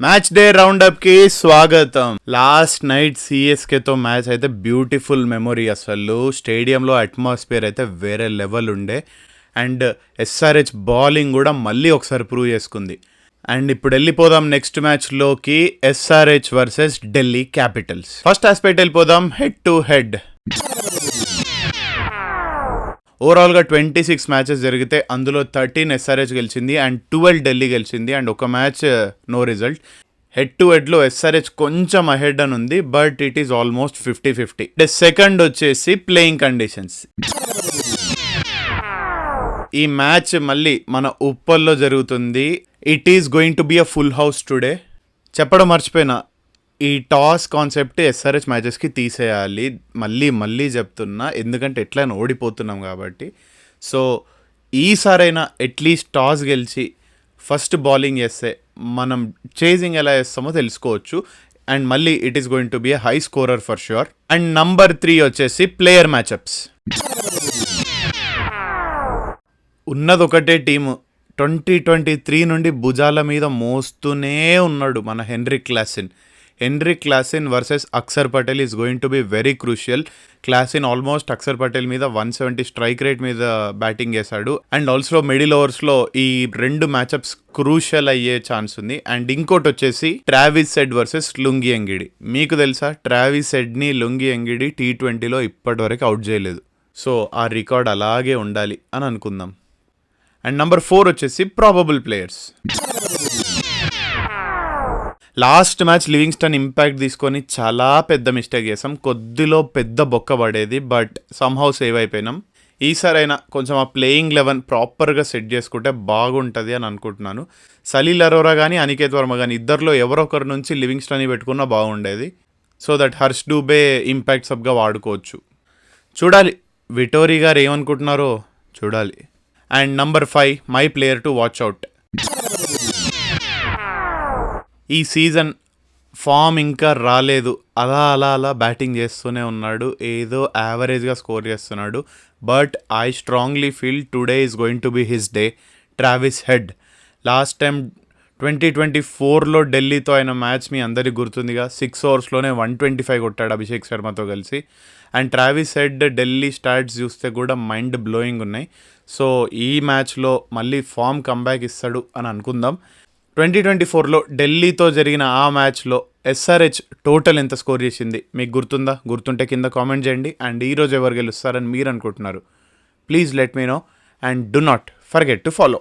Match day round up కి స్వాగతం. Last night CSK తో మ్యాచ్ అయితే బ్యూటిఫుల్ మెమొరీ. అసలు స్టేడియంలో అట్మాస్ఫియర్ అయితే వేరే లెవెల్ ఉండే. అండ్ ఎస్ఆర్హెచ్ బౌలింగ్ కూడా మళ్ళీ ఒకసారి ప్రూవ్ చేసుకుంది. అండ్ ఇప్పుడు వెళ్ళిపోదాం నెక్స్ట్ మ్యాచ్లోకి, SRH versus Delhi Capitals. First aspect వెళ్ళిపోదాం, హెడ్ టు హెడ్. ఓవరాల్గా 26 మ్యాచెస్ జరిగితే అందులో 13 ఎస్ఆర్హెచ్ గెలిచింది అండ్ 12 ఢిల్లీ గెలిచింది అండ్ ఒక match no result. Head to హెడ్లో ఎస్ఆర్హెచ్ కొంచెం అహెడ్ అని ఉంది, but it is almost 50-50. Second వచ్చేసి ప్లేయింగ్ కండిషన్స్. ఈ మ్యాచ్ మళ్ళీ మన ఉప్పల్లో జరుగుతుంది. It is going to be a full house today. చెప్పడం మర్చిపోయినా, ఈ టాస్ కాన్సెప్ట్ ఎస్ఆర్హెచ్ మ్యాచెస్కి తీసేయాలి. మళ్ళీ చెప్తున్నా, ఎందుకంటే ఎట్లయినా ఓడిపోతున్నాం కాబట్టి. సో ఈసారైనా అట్లీస్ట్ టాస్ గెలిచి ఫస్ట్ బౌలింగ్ చేస్తే మనం చేజింగ్ ఎలా చేస్తామో తెలుసుకోవచ్చు. అండ్ మళ్ళీ it is going to B a high scorer for sure. And number 3 వచ్చేసి ప్లేయర్ మ్యాచప్స్. ఉన్నది ఒకటే టీము, 2023 నుండి భుజాల మీద మోస్తూనే ఉన్నాడు మన Henrik Klaasen versus Axar Patel is going to be very crucial. Klaasen almost Axar Patel మీద 170 స్ట్రైక్ రేట్ మీద బ్యాటింగ్ చేశాడు. అండ్ ఆల్సో మిడిల్ ఓవర్స్లో ఈ 2 మ్యాచ్అప్స్ క్రూషియల్ అయ్యే ఛాన్స్ ఉంది. అండ్ ఇంకోటి వచ్చేసి Travis Head versus Lungi Ngidi. మీకు తెలుసా, ట్రావిస్ హెడ్ని లుంగి ఎంగిడి T20లో ఇప్పటివరకు అవుట్ చేయలేదు. సో ఆ రికార్డ్ అలాగే ఉండాలి అని అనుకుందాం. అండ్ నంబర్ 4 వచ్చేసి probable players. Last match Livingstone impact తీసుకొని చాలా పెద్ద మిస్టేక్ చేసాం. కొద్దిలో పెద్ద బొక్క పడేది, బట్ సమ్హౌ సేవ్ అయిపోయినాం. ఈసారైనా కొంచెం ఆ ప్లేయింగ్ 11 ప్రాపర్గా సెట్ చేసుకుంటే బాగుంటుంది అని అనుకుంటున్నాను. సలీల్ అరోరా కానీ అనికేత్ వర్మ కానీ ఇద్దరిలో ఎవరొకరి నుంచి లివింగ్స్టన్ని పెట్టుకున్నా బాగుండేది. So that Harsh Dubey impact సబ్గా వాడుకోవచ్చు. చూడాలి విటోరీ గారు ఏమనుకుంటున్నారో చూడాలి. And number 5 my player to watch out. ఈ సీజన్ ఫామ్ ఇంకా రాలేదు, అలా బ్యాటింగ్ చేస్తూనే ఉన్నాడు, ఏదో యావరేజ్గా స్కోర్ చేస్తున్నాడు. But I strongly feel today is going to be his day. Travis Head last time 2024లో ఢిల్లీతో అయిన మ్యాచ్ మీ అందరికీ గుర్తుందిగా. 6 ఓవర్స్లోనే 125 కొట్టాడు అభిషేక్ శర్మతో కలిసి. And Travis head Delhi stats చూస్తే కూడా మైండ్ బ్లోయింగ్ ఉన్నాయి. సో ఈ మ్యాచ్లో మళ్ళీ ఫామ్ కంబ్యాక్ ఇస్తాడు అని అనుకుందాం. 2024లో ఢిల్లీతో జరిగిన ఆ మ్యాచ్లో ఎస్ఆర్హెచ్ టోటల్ ఎంత స్కోర్ చేసింది మీకు గుర్తుందా? గుర్తుంటే కింద కామెంట్ చేయండి. అండ్ ఈరోజు ఎవరు గెలుస్తారని మీరు అనుకుంటున్నారు? Please let me know and do not forget to follow.